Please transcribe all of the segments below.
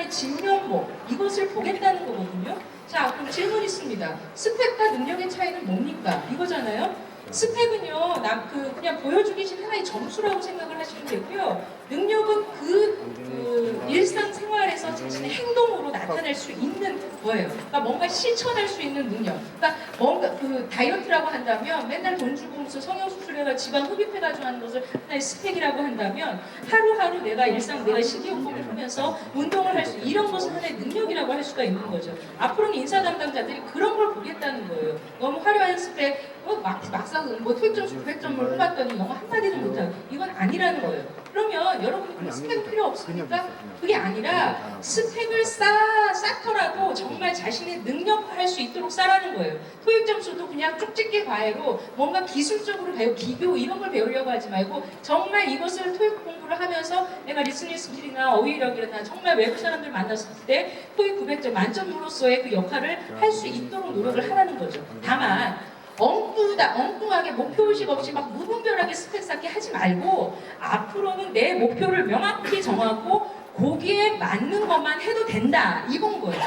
사람의 진면목 이것을 보겠다는 거거든요. 자, 그럼 질문 있습니다. 스펙과 능력의 차이는 뭡니까? 이거잖아요. 스펙은요, 그냥 보여주기 하나의 점수라고 생각을 하시면 되고요. 능력은 일상생활에서 자신의 행동으로 나타낼 수 있는 거예요. 그러니까 뭔가 실천할 수 있는 능력. 그러니까 뭔가 다이어트라고 한다면 맨날 돈 주고 무슨 성형수술해가 지방 흡입해가지고 하는 것을 하나의 스펙이라고 한다면 하루하루 내가 식이요법을 하면서 운동을 할 수 이런 것은 하나의 능력이라고 할 수가 있는 거죠. 앞으로는 인사 담당자들이 그런 걸 보겠다는 거예요. 너무 화려한 스펙, 막상 토익 점수 900점을 뽑았더니 영어 한마디도 못하고 이건 아니라는 거예요. 그러면 여러분이 스펙 필요 없으니까 그게 아니라 스펙을 쌓더라도 정말 자신의 능력화할 수 있도록 쌓라는 거예요. 토익 점수도 그냥 쪽집게 과외로 뭔가 기술적으로 기교 이런 걸 배우려고 하지 말고 정말 이것을 토익 공부를 하면서 내가 리스닝 스킬이나 어휘력이나 정말 외국 사람들 만났을 때 토익 900점 만점으로서의 그 역할을 할 수 있도록 노력을 하라는 거죠. 다만 엉뚱하게 목표의식 없이 막 무분별하게 스펙 쌓기 하지 말고 앞으로는 내 목표를 명확히 정하고 거기에 맞는 것만 해도 된다 이건 거예요.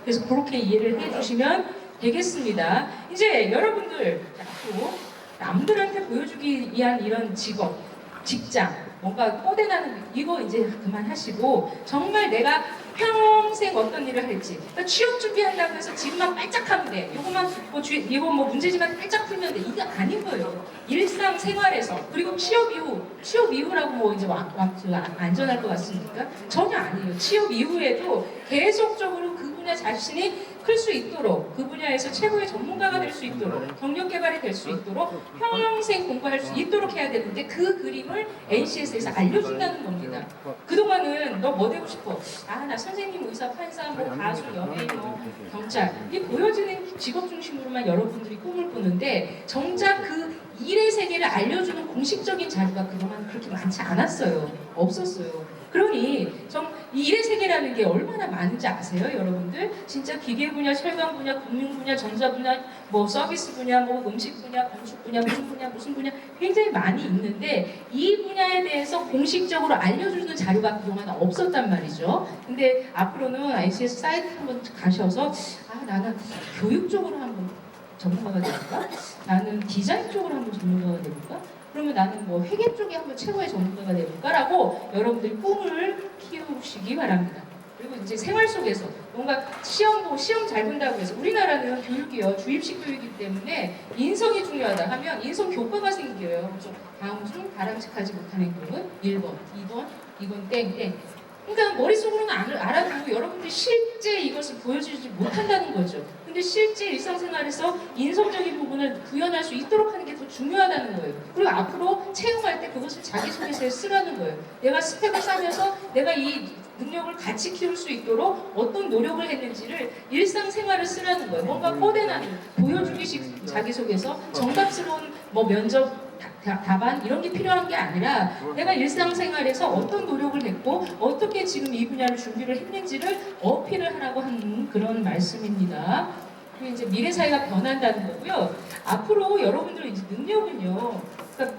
그래서 그렇게 이해를 해주시면 되겠습니다. 이제 여러분들 또 남들한테 보여주기 위한 이런 직업, 직장 뭔가 뻗어나는 이거 이제 그만하시고 정말 내가 평생 어떤 일을 할지 그러니까 취업 준비한다고 해서 지금만 발짝하면 돼. 이거 문제지만 발짝 풀면 돼. 이게 아닌 거예요. 일상생활에서 그리고 취업 이후라고 이제 안전할 것 같습니까? 전혀 아니에요. 취업 이후에도 계속적으로 그 분야 자신이 클 수 있도록 그 분야에서 최고의 전문가가 될 수 있도록 경력 개발이 될 수 있도록 평생 공부할 수 있도록 해야 되는데 그 그림을 NCS에서 알려준다는 겁니다. 그동안은 너 뭐 되고 싶어? 나 선생님, 의사, 판사, 가수, 연예인, 경찰 이 보여지는 직업 중심으로만 여러분들이 꿈을 꾸는데 정작 그 일의 세계를 알려주는 공식적인 자료가 그동안 그렇게 많지 않았어요. 없었어요. 그러니 이 일의 세계라는 게 얼마나 많은지 아세요, 여러분들? 진짜 기계 분야, 철강 분야, 금융 분야, 전자 분야, 서비스 분야, 음식 분야, 건축 분야, 무슨 분야 굉장히 많이 있는데 이 분야에 대해서 공식적으로 알려주는 자료가 그동안 없었단 말이죠. 근데 앞으로는 ICS 사이트 한번 가셔서 나는 교육 쪽으로 한번 전문가가 될까? 나는 디자인 쪽으로 한번 전문가가 될까? 그러면 나는 회계 쪽에 한번 최고의 전문가가 되볼까라고 여러분들이 꿈을 키우시기 바랍니다. 그리고 이제 생활 속에서 뭔가 시험 잘 본다고 해서 우리나라는 교육이요 주입식 교육이기 때문에 인성이 중요하다 하면 인성 교과가 생겨요. 그래서 다음 중 바람직하지 못한 행동은 1번, 2번, 이건 땡땡. 그러니까 머릿속으로는 알아두고 여러분들이 실제 이것을 보여주지 못한다는 거죠. 근데 실제 일상생활에서 인성적인 부분을 구현할 수 있도록 하는 게 더 중요하다는 거예요. 그리고 앞으로 채용할 때 그것을 자기소개서에 쓰라는 거예요. 내가 스펙을 쌓면서 내가 이 능력을 같이 키울 수 있도록 어떤 노력을 했는지를 일상생활을 쓰라는 거예요. 뭔가 뻗어나는 보여주기식 자기소개서, 정답스러운 면접 답안 이런 게 필요한 게 아니라 내가 일상생활에서 어떤 노력을 했고 어떻게 지금 이 분야를 준비를 했는지를 어필을 하라고 하는 그런 말씀입니다. 그리고 이제 미래 사회가 변한다는 거고요. 앞으로 여러분들의 이제 능력은요. 그러니까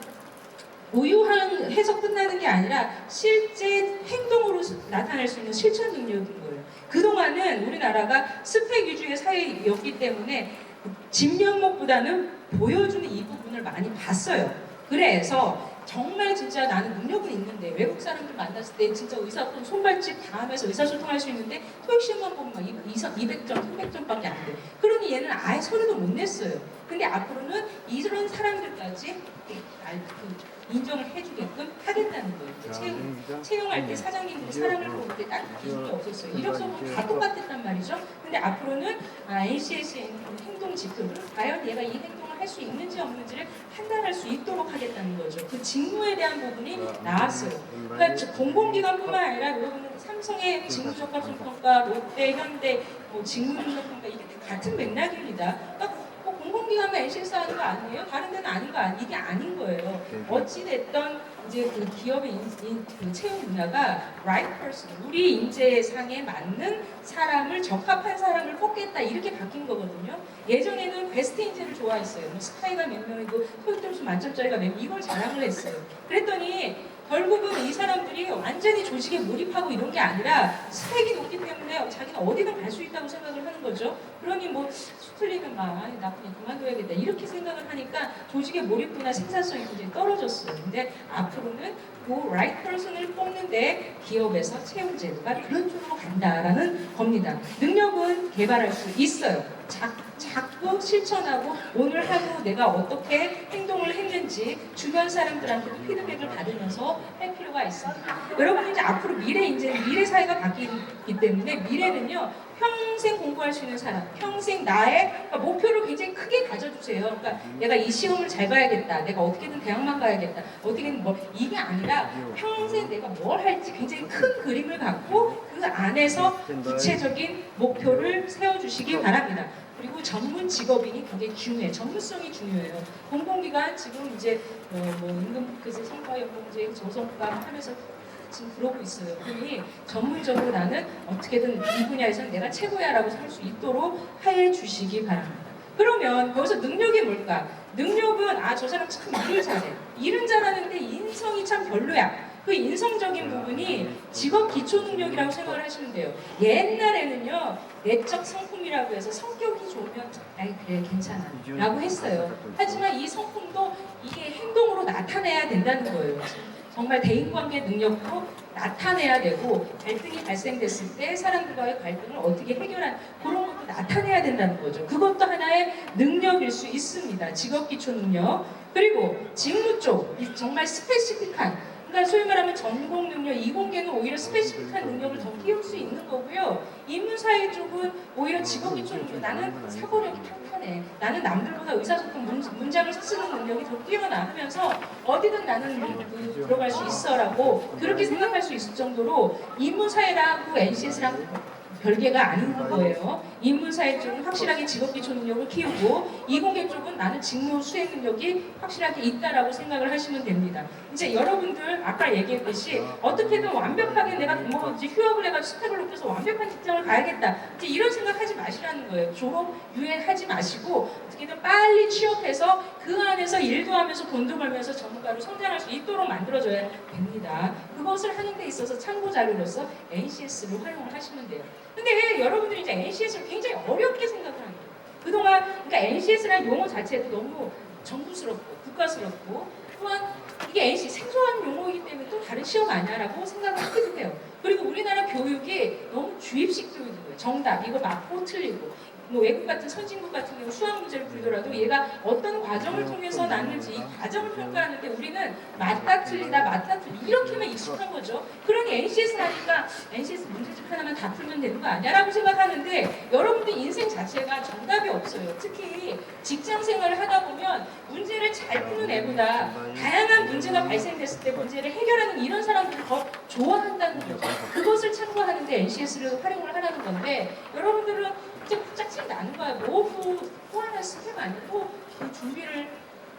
우유해서 끝나는 게 아니라 실제 행동으로 나타날 수 있는 실천 능력인 거예요. 그동안은 우리나라가 스펙 위주의 사회였기 때문에 진면목보다는 보여주는 이 부분을 많이 봤어요. 그래서 정말 진짜 나는 능력은 있는데 외국 사람들 만났을 때 진짜 의사소통 손발집 다 하면서 의사소통할 수 있는데 토익 시험만 보면 막 200점, 300점밖에 안 돼. 그러니 얘는 아예 서류도 못 냈어요. 근데 앞으로는 이런 사람들까지 인정을 해주게끔 하겠다는 거예요. 채용할 때 사장님들이 사람을 볼 때 딱 기준이 없었어요. 이력서는 다 똑같았단 말이죠. 근데 앞으로는 NCS의 행동 지표를 과연 얘가 이 행동을 할 수 있는지 없는지를 판단할 수 있도록 하겠다는 거죠. 그 직무에 대한 부분이 나왔어요. 그러니까 공공기관뿐만 아니라 여러분은 삼성의 직무적합성평가, 롯데, 현대, 직무능력평가 이게 같은 맥락입니다. 그러니까 공공기관과 NCS 하는 거 아니에요? 다른 데는 아닌 거 이게 아닌 거예요. 어찌됐던 이제 그 기업의 그 채용 분야가 right person, 우리 인재상에 맞는 사람을 적합한 사람을 뽑겠다 이렇게 바뀐 거거든요. 예전에는 베스트 인재를 좋아했어요. 뭐 스파이가 몇 명이고 토익점수 만점짜리가 몇 명, 이걸 자랑을 했어요. 그랬더니 결국은 이 사람들이 완전히 조직에 몰입하고 이런 게 아니라 스펙이 높기 때문에 자기는 어디든 갈 수 있다고 생각을 하는 거죠. 그러니 뭐 수틀리면 막 아니 나 그냥 그만둬야겠다 이렇게 생각을 하니까 조직의 몰입도나 생산성이 굉장히 떨어졌어요. 근데 앞으로는 그 right person을 뽑는데 기업에서 채용 제도가 그런 쪽으로 간다라는 겁니다. 능력은 개발할 수 있어요. 자꾸 실천하고 오늘 하루 내가 어떻게 행동을 했는지 주변 사람들한테도 피드백을 받으면서 할 필요가 있습니다. 여러분 이제 앞으로 미래 사회가 바뀌기 때문에 미래는요 평생 공부할 수 있는 사람, 평생 나의 그러니까 목표를 굉장히 크게 가져주세요. 그러니까 내가 이 시험을 잘 봐야겠다, 내가 어떻게든 대학만 가야겠다, 어떻게든 뭐 이게 아니라 평생 내가 뭘 할지 굉장히 큰 그림을 갖고 그 안에서 구체적인 목표를 세워주시기 바랍니다. 그리고 전문 직업인이 굉장히 중요해요. 전문성이 중요해요. 공공기관 지금 이제 뭐 임금그제 성과연봉제 저성과 하면서 지금 그러고 있어요. 그러니 전문적으로 나는 어떻게든 이 분야에서는 내가 최고야라고 할 수 있도록 해 주시기 바랍니다. 그러면 거기서 능력이 뭘까? 능력은 저 사람 참 일을 잘해. 일은 잘하는데 인성이 참 별로야. 그 인성적인 부분이 직업 기초 능력이라고 생각을 하시면 돼요. 옛날에는요 내적 성품이라고 해서 성격이 좋으면 아이 그래 괜찮아 라고 했어요. 하지만 이 성품도 이게 행동으로 나타내야 된다는 거예요. 정말 대인관계 능력도 나타내야 되고 갈등이 발생됐을 때 사람들과의 갈등을 어떻게 해결한 그런 것도 나타내야 된다는 거죠. 그것도 하나의 능력일 수 있습니다. 직업기초 능력. 그리고 직무 쪽 정말 스페시픽한 그러니까 소위 말하면 전공 능력, 이공계는 오히려 스페시픽한 능력을 더 키울 수 있는 거고요. 인문사회 쪽은 오히려 직업기초 능력, 나는 사고력이 탄탄해. 나는 남들보다 의사소통 문장을 쓰는 능력이 더 뛰어나 하면서 어디든 나는 들어갈 수 있어라고 그렇게 생각할 수 있을 정도로 인문사회라고 NCS랑 별개가 아닌 거예요. 인문사회 쪽은 확실하게 직업기초 능력을 키우고 이공계 쪽은 나는 직무 수행 능력이 확실하게 있다라고 생각을 하시면 됩니다. 이제 여러분들 아까 얘기했듯이 어떻게든 완벽하게 내가 뭐 휴학을 해가지고 스펙을 높여서 완벽한 직장을 가야겠다. 이제 이런 생각하지 마시라는 거예요. 졸업 유예하지 마시고 어떻게든 빨리 취업해서 그 안에서 일도 하면서 돈도 벌면서 전문가로 성장할 수 있도록 만들어줘야 됩니다. 그것을 하는 데 있어서 참고 자료로서 NCS를 활용을 하시면 돼요. 근데 여러분들이 이제 NCS를 굉장히 어렵게 생각을 하는 거예요. 그동안 그러니까 NCS라는 용어 자체도 너무 정부스럽고 국가스럽고 또한 이게 NC 생소한 용어이기 때문에 또 다른 시험 아니야라고 생각을 하기도 해요. 그리고 우리나라 교육이 너무 주입식 교육인 거예요. 정답 이거 맞고 틀리고 뭐 외국 같은 선진국 같은 경우 수학 문제를 풀더라도 얘가 어떤 과정을 통해서 났는지 이 과정을 평가하는데 우리는 맞다 틀리다 맞다 틀리 이렇게만 익숙한 거죠. 그러니 NCS 하니까 NCS 문제집 하나만 다 풀면 되는 거 아니야? 라고 생각하는데 여러분들 인생 자체가 정답이 없어요. 특히 직장 생활을 하다 보면 문제를 잘 푸는 애보다 다양한 문제가 발생됐을 때 문제를 해결하는 이런 사람들을 더 좋아한다는 거죠. 그것을 참고하는데 NCS를 활용을 하라는 건데 여러분들은 이제 짝짝이 나는 거야. 또 하나 스텝 아니고 그 준비를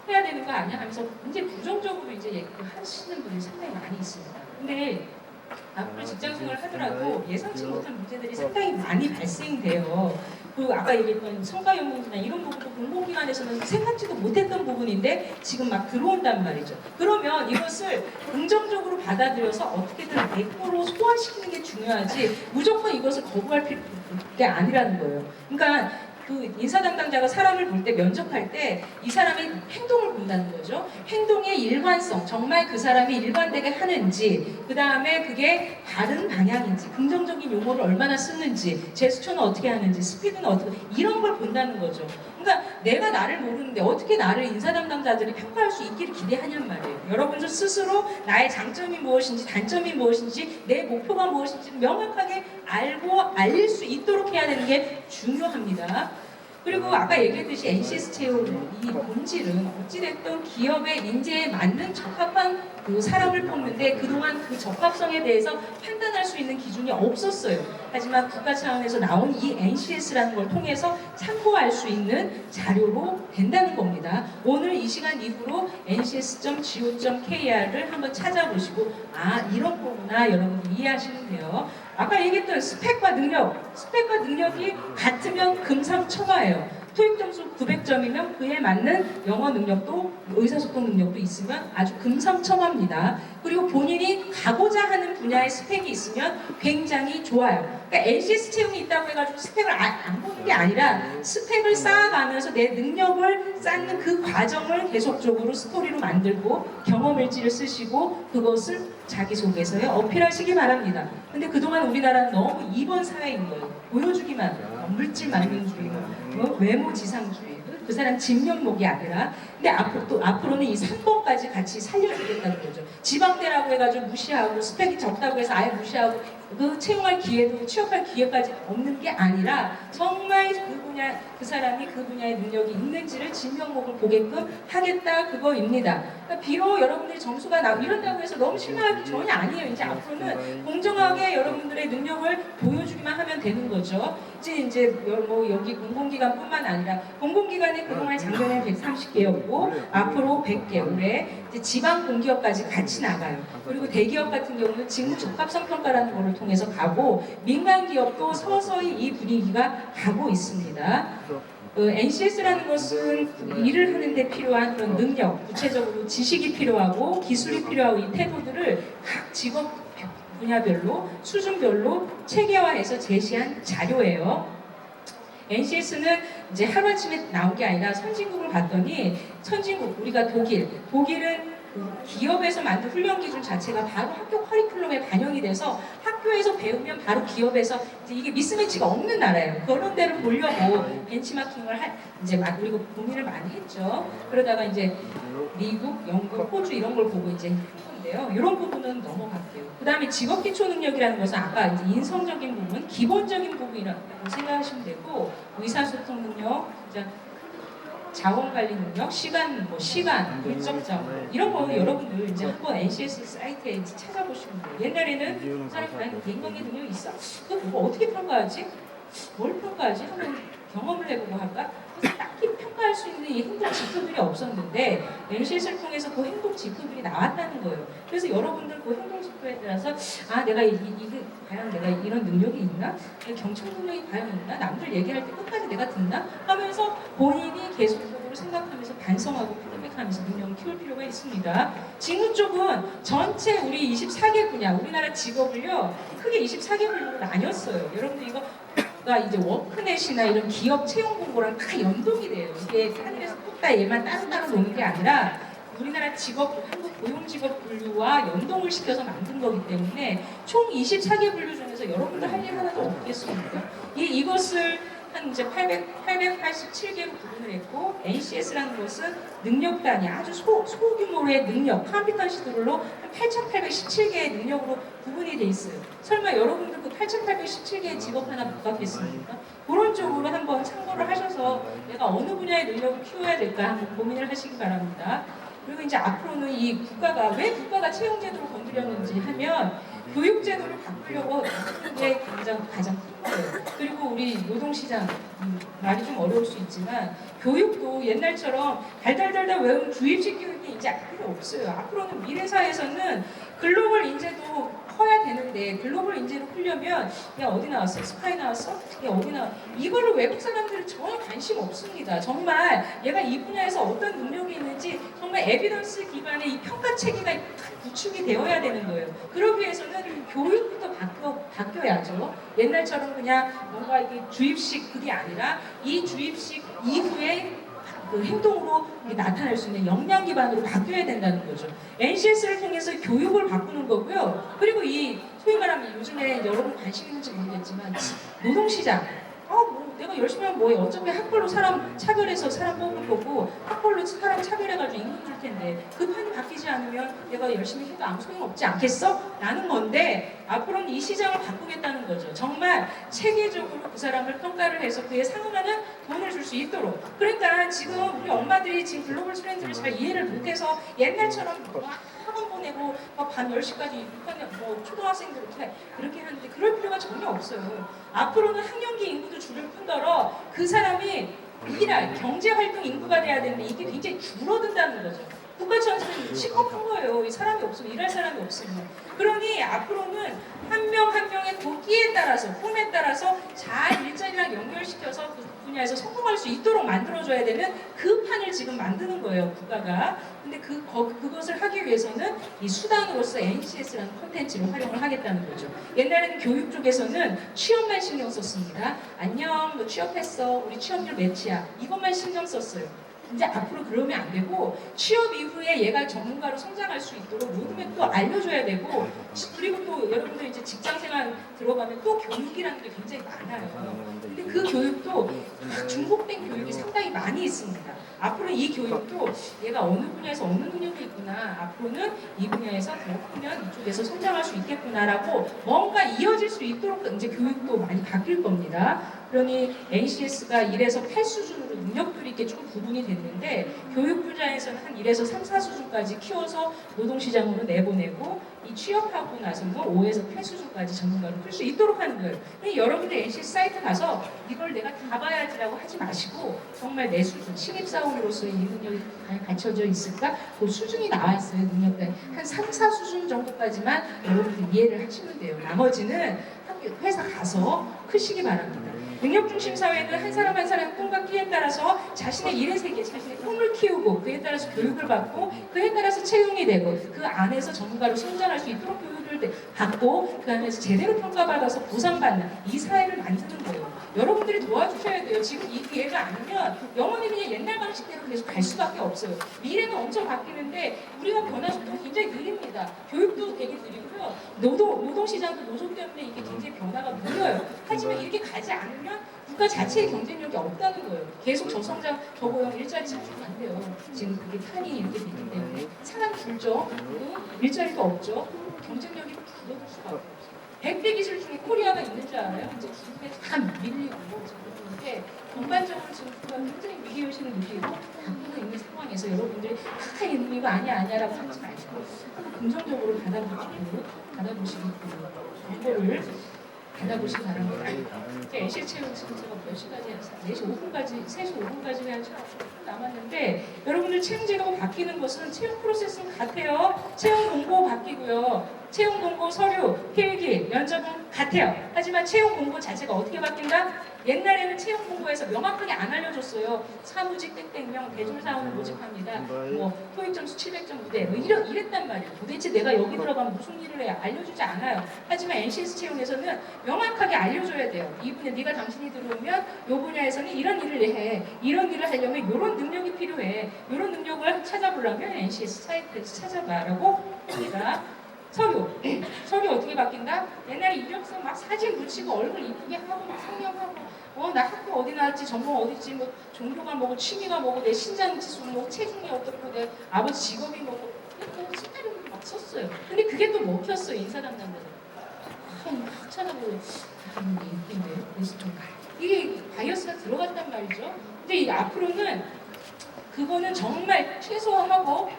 해야 되는 거 아니야? 하면서 굉장히 부정적으로 이제 하시는 분들이 상당히 많이 있습니다. 근데 앞으로 직장 생활을 하더라도 예상치 못한 문제들이 상당히 많이 발생돼요. 그 아까 얘기했던 성과연봉이나 이런 부분도 공공기관에서는 생각지도 못했던 부분인데 지금 막 들어온단 말이죠. 그러면 이것을 긍정적으로 받아들여서 어떻게든 내 거로 소화시키는 게 중요하지 무조건 이것을 거부할 게 아니라는 거예요. 그러니까 그 인사 담당자가 사람을 볼 때 면접할 때 이 사람의 행동을 본다는 거죠. 행동의 일관성, 정말 그 사람이 일관되게 하는지, 그 다음에 그게 바른 방향인지, 긍정적인 용어를 얼마나 쓰는지, 제스처는 어떻게 하는지, 스피드는 어떻게, 이런 걸 본다는 거죠. 그러니까 내가 나를 모르는데 어떻게 나를 인사 담당자들이 평가할 수 있기를 기대하냔 말이에요. 여러분들 스스로 나의 장점이 무엇인지, 단점이 무엇인지, 내 목표가 무엇인지 명확하게 알고 알릴 수 있도록 해야 되는 게 중요합니다. 그리고 아까 얘기했듯이 NCS 채용의 이 본질은 어찌됐든 기업의 인재에 맞는 적합한 그 사람을 뽑는데 그동안 그 적합성에 대해서 판단할 수 있는 기준이 없었어요. 하지만 국가 차원에서 나온 이 NCS라는 걸 통해서 참고할 수 있는 자료로 된다는 겁니다. 오늘 이 시간 이후로 ncs.go.kr을 한번 찾아보시고 이런 거구나 여러분들 이해하시면 돼요. 아까 얘기했던 스펙과 능력이 같으면 금상첨화예요. 토익 점수 900점이면 그에 맞는 영어 능력도 의사소통 능력도 있으면 아주 금상첨화입니다. 그리고 본인이 가고자 하는 분야의 스펙이 있으면 굉장히 좋아요. 그러니까 NCS 채용이 있다고 해가지고 스펙을 안 보는 게 아니라 스펙을 쌓아가면서 내 능력을 쌓는 그 과정을 계속적으로 스토리로 만들고 경험일지를 쓰시고 그것을 자기소개서에 어필하시기 바랍니다. 근데 그동안 우리나라는 너무 2번 사회인 거예요. 보여주기만, 물질 만능주의, 외모 지상주의. 그 사람 진면목이 아니라 근데 앞으로는 이 3번까지 같이 살려주겠다는 거죠. 지방대라고 해가지고 무시하고 스펙이 적다고 해서 아예 무시하고 그 채용할 기회도 취업할 기회까지 없는 게 아니라 정말 그 사람이 그 분야의 능력이 있는지를 진면목을 보게끔 하겠다 그거입니다. 그러니까 비록 여러분들이 점수가 이런다고 해서 너무 실망할 게 전혀 아니에요. 이제 앞으로는 공정하게 여러분들의 능력을 보여주기만 하면 되는 거죠. 이제 뭐 여기 공공기관뿐만 아니라 공공기관의 그동안 작년에 130개였고 앞으로 100개 올해 이제 지방 공기업까지 같이 나가요. 그리고 대기업 같은 경우는 직무 적합성 평가라는 거를 통해서 가고 민간 기업도 서서히 이 분위기가 가고 있습니다. NCS라는 것은 일을 하는데 필요한 그런 능력, 구체적으로 지식이 필요하고 기술이 필요하고 이 태도들을 각 직업 분야별로 수준별로 체계화해서 제시한 자료예요. NCS는 이제 하루아침에 나온 게 아니라 선진국을 봤더니 선진국 우리가 독일은 그 기업에서 만든 훈련 기준 자체가 바로 학교 커리큘럼에 반영이 돼서 학교에서 배우면 바로 기업에서 이제 이게 미스매치가 없는 나라예요. 그런 데를 보려고 벤치마킹을 이제 우리가 고민을 많이 했죠. 그러다가 이제 미국, 영국, 호주 이런 걸 보고 이제 했는데요. 이런 부분은 넘어갈게요. 그 다음에 직업 기초 능력이라는 것은 아까 이제 인성적인 부분, 기본적인 부분이라고 생각하시면 되고 의사소통 능력, 자원관리 능력, 시간, 일정점 이런 거 여러분들 이제 한번 NCS 사이트에 이제 찾아보시면 돼요. 옛날에는 사람이 개인관계 능력이 있어? 그거 뭐 어떻게 평가하지? 뭘 평가하지? 하면 경험을 해보고 할까? 그래서 딱히 평가할 수 있는 이 행동 지표들이 없었는데 NCS를 통해서 그 행동 지표들이 나왔다는 거예요. 그래서 여러분들 그 행동 지표에 따라서 내가 이게 과연 내가 이런 능력이 있나? 경청 능력이 과연 있나? 남들 얘기할 때 끝까지 내가 듣나? 하면서 본인이 계속적으로 생각하면서 반성하고 피드백하면서 능력을 키울 필요가 있습니다. 직무 쪽은 전체 우리 24개 분야, 우리나라 직업을요 크게 24개 분야로 나뉘었어요. 여러분들 이거 이제 워크넷이나 이런 기업 채용 공고랑 다 연동이 돼요. 이게 하늘에서 뚝딱 얘만 따로따로 노는 게 아니라 우리나라 한국 고용직업 분류와 연동을 시켜서 만든 거기 때문에 총 24개 분류 중에서 여러분들 할 일 하나도 없겠습니까? 이것을 한 이제 887개로 구분을 했고 NCS라는 것은 능력 단위 아주 소규모의 능력, 컴피턴시들로 8,817개의 능력으로 구분이 돼 있어요. 설마 여러분들 그 8,817개의 직업 하나 못 갖겠습니까? 그런 쪽으로 한번 참고를 하셔서 내가 어느 분야의 능력을 키워야 될까 한번 고민을 하시기 바랍니다. 그리고 이제 앞으로는 이 왜 국가가 채용제도를 건드렸는지 하면 교육제도를 바꾸려고 하는 게 가장 큰 거예요. 그리고 우리 노동시장, 말이 좀 어려울 수 있지만 교육도 옛날처럼 달달달달 외운 주입식 교육이 이제 필요 없어요. 앞으로는 미래사에서는 글로벌 인재도 커야 되는데 글로벌 인재로 풀려면 야 어디 나왔어? 스카이 나왔어? 야 어디 나왔어? 이걸로 외국 사람들은 전혀 관심 없습니다. 정말 얘가 이 분야에서 어떤 능력이 있는지 정말 에비던스 기반의 이 평가 체계가 구축이 되어야 되는 거예요. 그러기 위해서는 교육부터 바뀌어야죠. 옛날처럼 그냥 뭔가 이게 주입식 그게 아니라 이 주입식 이후에 그 행동으로 나타날 수 있는 역량 기반으로 바뀌어야 된다는 거죠. NCS를 통해서 교육을 바꾸는 거고요. 그리고 이 소위 말하면 요즘에 여러분 관심 있는지 모르겠지만 노동시장 내가 열심히 하면 뭐해. 어차피 학벌로 사람 차별해서 사람 뽑을 거고 학벌로 사람 차별해가지고 임금 줄 텐데 그 판이 바뀌지 않으면 내가 열심히 해도 아무 소용없지 않겠어? 라는 건데 앞으로는 이 시장을 바꾸겠다는 거죠. 정말 체계적으로 그 사람을 평가를 해서 그에 상응하는 돈을 줄 수 있도록. 그러니까 지금 우리 엄마들이 지금 글로벌 트렌드를 잘 이해를 못해서 옛날처럼 학원 보내고 밤 10시까지 초등학생들 그렇게 하는데 그럴 필요가 전혀 없어요. 앞으로는 학령기 인구도 줄을 뿐더러 그 사람이 일할 경제활동 인구가 돼야 되는데 이게 굉장히 줄어든다는 거죠. 국가 차원에서는 시급한 거예요. 이 사람이 없으면, 일할 사람이 없으면. 그러니 앞으로는 한 명 한 명의 도끼에 따라서, 꿈에 따라서 잘 일자리랑 연결시켜서 그 분야에서 성공할 수 있도록 만들어줘야 되는 그 판을 지금 만드는 거예요, 국가가. 근데 그것을 하기 위해서는 이 수단으로서 NCS라는 콘텐츠를 활용을 하겠다는 거죠. 옛날에는 교육 쪽에서는 취업만 신경 썼습니다. 안녕, 너 취업했어. 우리 취업률 몇이야. 이것만 신경 썼어요. 이제 앞으로 그러면 안 되고 취업 이후에 얘가 전문가로 성장할 수 있도록 로드맵도 알려줘야 되고 그리고 또 여러분들 이제 직장생활 들어가면 또 교육이라는 게 굉장히 많아요. 근데 그 교육도 중복된 교육이 상당히 많이 있습니다. 앞으로 이 교육도 얘가 어느 분야에서 어느 능력이 있구나, 앞으로는 이 분야에서 더 크면 이쪽에서 성장할 수 있겠구나라고 뭔가 이어질 수 있도록 이제 교육도 많이 바뀔 겁니다. 그러니 NCS가 1에서 8 수준으로 능력들이 이렇게 좀 구분이 됐는데 교육 분야에서는 한 1에서 3, 4수준까지 키워서 노동시장으로 내보내고 이 취업하고 나서는 5에서 8 수준까지 전문가로 풀 수 있도록 하는 거예요. 그러니까 여러분들 NCS 사이트 가서 이걸 내가 다 봐야지라고 하지 마시고 정말 내 수준, 신입사원으로서의 이 능력이 과연 갖춰져 있을까? 그 수준이 나와 있어요. 능력들 한 3, 4수준 정도까지만 여러분들 이해를 하시면 돼요. 나머지는 회사 가서 크시기 바랍니다. 능력중심 사회는 한 사람 한 사람의 꿈과 끼에 따라서 자신의 일의 세계, 자신의 꿈을 키우고 그에 따라서 교육을 받고 그에 따라서 채용이 되고 그 안에서 전문가로 성장할 수 있도록 교육을 받고 그 안에서 제대로 평가받아서 보상받는 이 사회를 만드는 거예요. 여러분들이 도와주셔야 돼요. 지금 이 기회가 아니면 영원히 그냥 옛날 방식대로 계속 갈 수밖에 없어요. 미래는 엄청 바뀌는데 우리가 변화 속도가 굉장히 느립니다. 교육도 되게 느리고요. 노동시장도 노조 때문에 이게 굉장히 변화가 느려요. 하지만 이렇게 가지 않으면 국가 자체의 경쟁력이 없다는 거예요. 계속 저성장, 저고용 일자리 창출이 안 돼요. 지금 그게 판이 이렇게 되기 때문에 사람 줄죠. 일자리도 없죠. 경쟁력이 줄어들 수밖에 없어요. 100대 기술 중에 코리아가 있는 줄 알아요? 이제 중국에 다 밀리고 그런데 전반적으로 지금 국가가 굉장히 위기의식을 느끼고 바꾸고 있는 상황에서 여러분들이 이거 아니야라고 하지 마시고 한번 긍정적으로 받아보시기 정보를 받아보시기 바랍니다. NC 채용 순서가 몇 시까지 해서 4시 5분까지, 3시 5분까지 해야지 남았는데 여러분들 채용제도가 바뀌는 것은 채용 프로세스는 같아요. 채용 공고 바뀌고요. 채용 공고 서류, 필기, 면접은 같아요. 하지만 채용 공고 자체가 어떻게 바뀐다? 옛날에는 채용 공고에서 명확하게 안 알려줬어요. 사무직 땡땡명 대졸사원을 모집합니다. 뭐 토익 점수 700점 부대 뭐 이랬단 말이에요. 도대체 내가 여기 들어가면 무슨 일을 해? 알려주지 않아요. 하지만 NCS 채용에서는 명확하게 알려줘야 돼요. 이 분야 네가 당신이 들어오면 이 분야에서는 이런 일을 해. 이런 일을 하려면 이런 능력이 필요해. 이런 능력을 찾아보려면 NCS 사이트에서 찾아봐라고 합니다. 서류 어떻게 바뀐다? 옛날에 이력서 막 사진 붙이고 얼굴 이쁘게 하고 막 상명하고 나 학교 어디 나왔지, 전공 어디지, 뭐 종교가 뭐고 취미가 뭐고 내 신장 지수 뭐 체중이 어떻고 내 아버지 직업이 뭐고 그거 시나리오 막 썼어요. 근데 그게 또 먹혔어요. 인사 담당자들. 막 찾아보고 게 이쁜데 그래서 좀 이게 바이어스가 들어갔단 말이죠. 근데 이 앞으로는 그거는 정말 최소화하고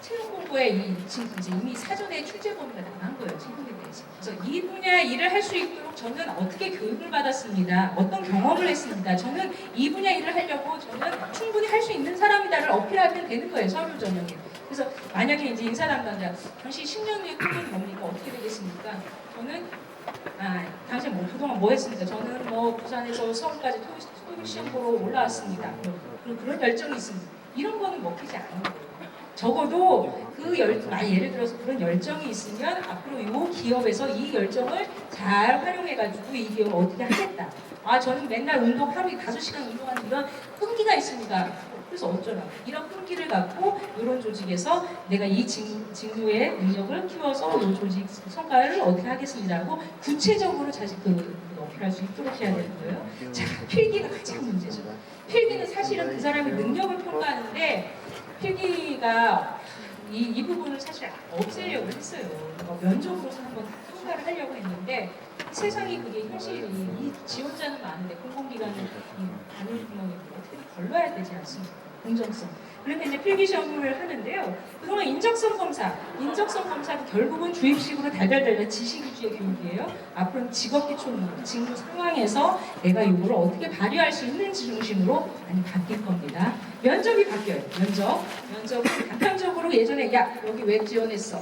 채용 공고에 지금 이제 이미 사전에 출제 범위가 나간 거예요. 채용에 대해서. 그래서 이 분야 일을 할 수 있도록 저는 어떻게 교육을 받았습니다. 어떤 경험을 했습니다. 저는 이 분야 일을 하려고 저는 충분히 할 수 있는 사람이다를 어필하면 되는 거예요. 서류 전형에. 그래서 만약에 이제 인사 담당자, 당신 10년 후에 꿈은 뭡니까? 어떻게 되겠습니까? 저는 당신 뭐 그동안 뭐 했습니까? 저는 뭐 부산에서 서울까지 토익 시험 보러 올라왔습니다. 그런 열정이 있습니다. 이런 거는 먹히지 않는 거예요. 적어도 예를 들어서 그런 열정이 있으면 앞으로 이 기업에서 이 열정을 잘 활용해가지고 이 기업을 어떻게 하겠다. 저는 맨날 운동 하루에 5시간 운동하는 이런 끈기가 있습니다. 그래서 어쩌라. 이런 끈기를 갖고 이런 조직에서 내가 이 직무의 능력을 키워서 이 조직 성과를 어떻게 하겠습니다 하고 구체적으로 자식 어필할 수 있도록 해야 되는 거예요. 자, 필기가 가장 문제죠. 필기는 사실은 그 사람의 능력을 평가하는데 필기가 이 부분을 사실 없애려고 했어요. 면접으로서 한번 평가를 하려고 했는데 세상이 그게 현실이 이 지원자는 많은데 공공기관은 이 바늘 구멍이 어떻게든 걸러야 되지 않습니까? 공정성. 그런데 이제 필기 시험을 하는데요. 그동안 인적성 검사도 결국은 주입식으로 달달달달 지식 위주의 교육이에요. 앞으로는 직업 기초 능력, 직무 상황에서 내가 이거를 어떻게 발휘할 수 있는지 중심으로 많이 바뀔 겁니다. 면접이 바뀌어요. 면접은 단편적으로 예전에 야 여기 왜 지원했어?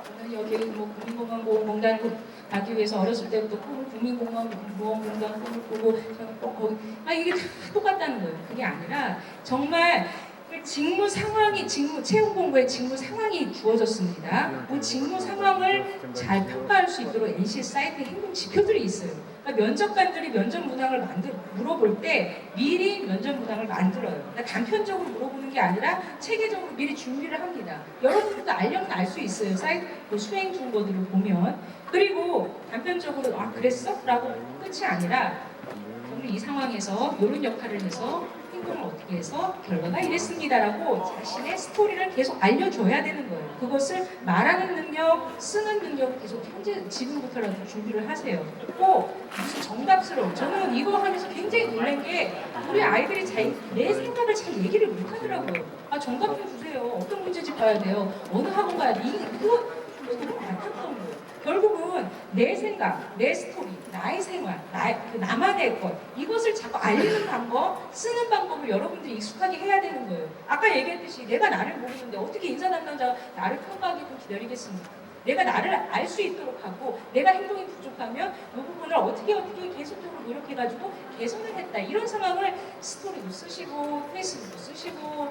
저는 여기 뭐 국민건강보험공단을 가기 위해서 어렸을 때부터 국민건강보험공단 꿈을 꾸고 저는 꼭 거기 이게 다 똑같다는 거예요. 그게 아니라 정말 직무 상황이 채용 공고에 직무 상황이 주어졌습니다. 그 직무 상황을 잘 평가할 수 있도록 NCS 사이트에 행동 지표들이 있어요. 그러니까 면접관들이 면접 문항을 물어볼 때 미리 면접 문항을 만들어요. 그러니까 단편적으로 물어보는 게 아니라 체계적으로 미리 준비를 합니다. 여러분들도 알려면 알 수 있어요. 사이트 수행 중거들을 보면. 그리고 단편적으로 그랬어? 라고 끝이 아니라 오늘 이 상황에서 이런 역할을 해서 행동을 어떻게 해서 결과가 이랬습니다라고 자신의 스토리를 계속 알려줘야 되는 거예요. 그것을 말하는 능력, 쓰는 능력을 계속 현재 지금부터라도 준비를 하세요. 꼭 무슨 정답스러워. 저는 이거 하면서 굉장히 놀란 게 우리 아이들이 내 생각을 잘 얘기를 못하더라고요. 정답 좀 주세요. 어떤 문제집 봐야 돼요. 어느 학원 가야 돼. 그거 너무 안타까운 거예요. 결국은 내 생각, 내 스토리, 나의 생활, 나만의 것 이것을 자꾸 알리는 방법, 쓰는 방법을 여러분들이 익숙하게 해야 되는 거예요. 아까 얘기했듯이 내가 나를 모르는데 어떻게 인사 담당자가 나를 평가하게끔 기다리겠습니까? 내가 나를 알 수 있도록 하고 내가 행동이 부족하면 이 부분을 어떻게 계속적으로 노력해가지고 개선을 했다. 이런 상황을 스토리도 쓰시고 페이스북도 쓰시고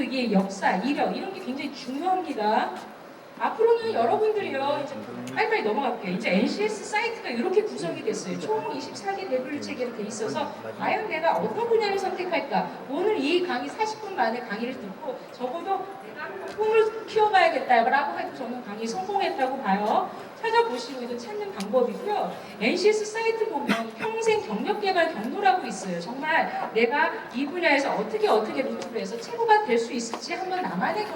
이게 역사, 이력 이런 게 굉장히 중요합니다. 앞으로는 여러분들이요, 이제 빨리빨리 넘어갈게요. 이제 NCS 사이트가 이렇게 구성이 됐어요. 총 24개 레벨 체계로 돼 있어서 과연 내가 어떤 분야를 선택할까? 오늘 이 강의 40분 만에 강의를 듣고 적어도 내가 한번 꿈을 키워봐야겠다라고 해도 저는 강의 성공했다고 봐요. 찾아보시고 이거 찾는 방법이고요. NCS 사이트 보면 평생 경력개발 경로라고 있어요. 정말 내가 이 분야에서 어떻게 루트를 해서 최고가 될 수 있을지 한번 나만의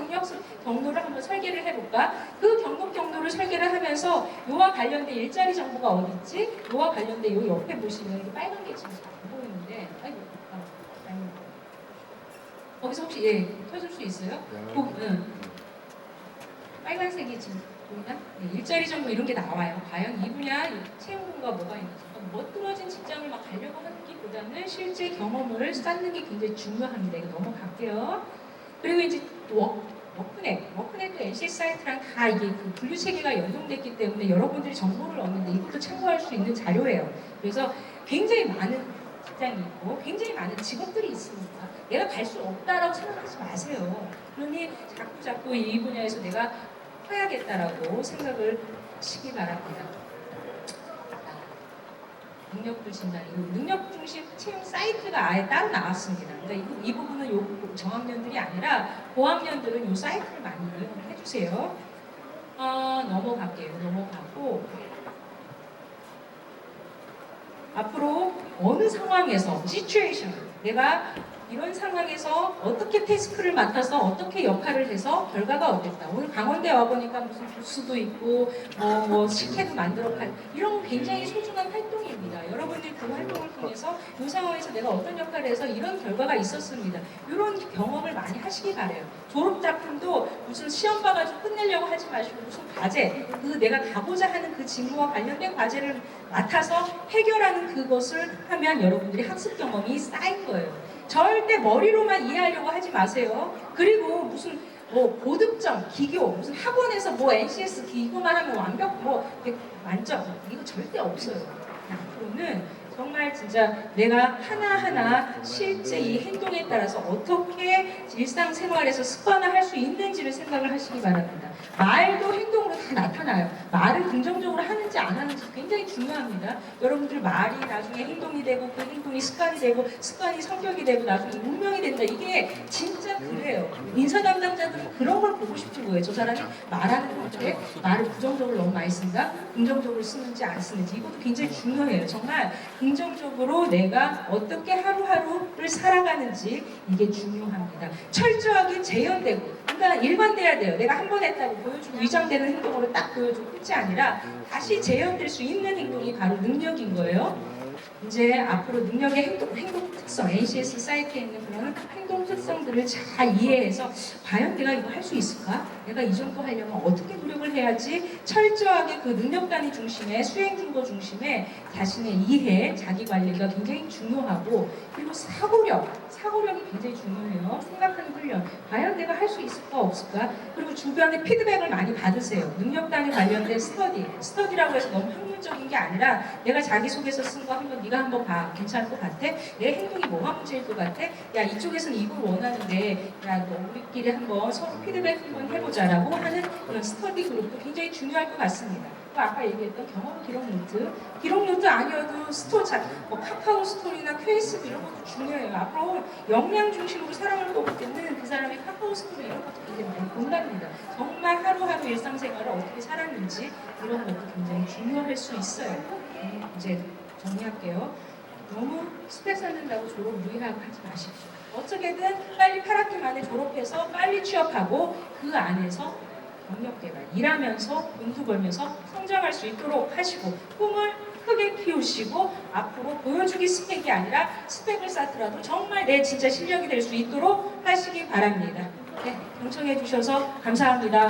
경로를 한번 설계를 해볼까? 그 경로를 설계를 하면서 이와 관련된 일자리 정보가 어디 있지? 이와 관련된 요 옆에 보시면 이렇게 빨간 게 지금 잘 안 보이는데 거기서 혹시 켜줄 수 있어요? 빨간색이 지금 보이나? 일자리 정보 이런 게 나와요. 과연 이 분야 채용 공고가 뭐가 있는지 멋들어진 직장을 막 가려고 하는 게보다는 실제 경험을 쌓는 게 굉장히 중요합니다. 이거 넘어갈게요. 그리고 이제 워크넷도 NCS 사이트랑 다 이게 그 분류 체계가 연동됐기 때문에 여러분들이 정보를 얻는데 이것도 참고할 수 있는 자료예요. 그래서 굉장히 많은 직장이 있고 굉장히 많은 직업들이 있습니다. 내가 갈 수 없다라고 생각하지 마세요. 그러니 자꾸 이 분야에서 내가 해야겠다라고 생각을 하시기 바랍니다. 능력들 진단, 능력 중심 채용 사이트가 아예 따로 나왔습니다. 그러니까 이 부분은 저학년들이 아니라 고학년들은 이 사이트를 많이 이용을 해주세요. 넘어가고 앞으로 어느 상황에서 시츄에이션 내가 이런 상황에서 어떻게 태스크를 맡아서 어떻게 역할을 해서 결과가 어땠다. 오늘 강원대 와보니까 무슨 부스도 있고 뭐 식혜도 만들어 팔 이런 굉장히 소중한 활동입니다. 여러분들 그 활동을 통해서 이 상황에서 내가 어떤 역할을 해서 이런 결과가 있었습니다. 이런 경험을 많이 하시기 바래요. 졸업작품도 무슨 시험 봐가지고 끝내려고 하지 마시고 무슨 과제, 내가 가고자 하는 그 직무와 관련된 과제를 맡아서 해결하는 그것을 하면 여러분들이 학습 경험이 쌓인 거예요. 절대 머리로만 이해하려고 하지 마세요. 그리고 무슨 고득점, 기교, 무슨 학원에서 NCS 이거만 하면 완벽 만점 이거 절대 없어요. 앞으로는 정말 진짜 내가 하나하나 실제 이 행동에 따라서 어떻게 일상생활에서 습관화할 수 있는지를 생각을 하시기 바랍니다. 말도 행동으로 다 나타나요. 말을 긍정적으로 하는지 안 하는지 굉장히 중요합니다. 여러분들 말이 나중에 행동이 되고 그 행동이 습관이 되고 습관이 성격이 되고 나중에 운명이 된다. 이게 진짜 그래요. 인사 담당자들은 그런 걸 보고 싶은 거예요. 저 사람이 말하는 건데 말을 부정적으로 너무 많이 쓴다? 긍정적으로 쓰는지 안 쓰는지 이것도 굉장히 중요해요. 정말 긍정적으로 내가 어떻게 하루하루를 살아가는지 이게 중요합니다. 철저하게 재현되고 그러니까 일관돼야 돼요. 내가 한 번 했다고 보여주고 위장되는 행동으로 딱 보여주고 끝이 아니라 다시 재현될 수 있는 행동이 바로 능력인 거예요. 이제 앞으로 능력의 행동 특성, NCS 사이트에 있는 그런 행동 특성들을 잘 이해해서 과연 내가 이거 할 수 있을까? 내가 이 정도 하려면 어떻게 노력을 해야지? 철저하게 그 능력 단위 중심의 수행 중도 중심의 자신의 이해, 자기 관리가 굉장히 중요하고 그리고 사고력이 굉장히 중요해요. 생각하는 훈련. 과연 내가 할 수 있을까 없을까? 그리고 주변의 피드백을 많이 받으세요. 능력 단위 관련된 스터디라고 해서 너무 학문적인 게 아니라 내가 자기소개서 쓴 거 한번 네가 한번 봐. 괜찮을 것 같아? 내 행동이 뭐가 문제일 것 같아? 야 이쪽에서는 이걸 원하는데 야 너 우리끼리 한번 서로 피드백 한번 해보자라고 하는 그런 스터디 그룹도 굉장히 중요할 것 같습니다. 아까 얘기했던 경험 기록 노트 아니어도 뭐 카카오 스토리나 페이스북 이런 것도 중요해요. 앞으로 역량 중심으로 사람을 뽑을 때는 그 사람의 카카오 스토리 이런 것도 굉장히 많이 본답니다. 정말 하루하루 일상생활을 어떻게 살았는지 이런 것도 굉장히 중요할 수 있어요. 이제 정리할게요. 너무 스펙 쌓는다고 졸업 무리하고 하지 마십시오. 어떻게든 빨리 8학기 만에 졸업해서 빨리 취업하고 그 안에서 경력 개발, 일하면서 돈도 벌면서 성장할 수 있도록 하시고 꿈을 크게 키우시고 앞으로 보여주기 스펙이 아니라 스펙을 쌓더라도 정말 내 진짜 실력이 될 수 있도록 하시기 바랍니다. 네, 경청해 주셔서 감사합니다.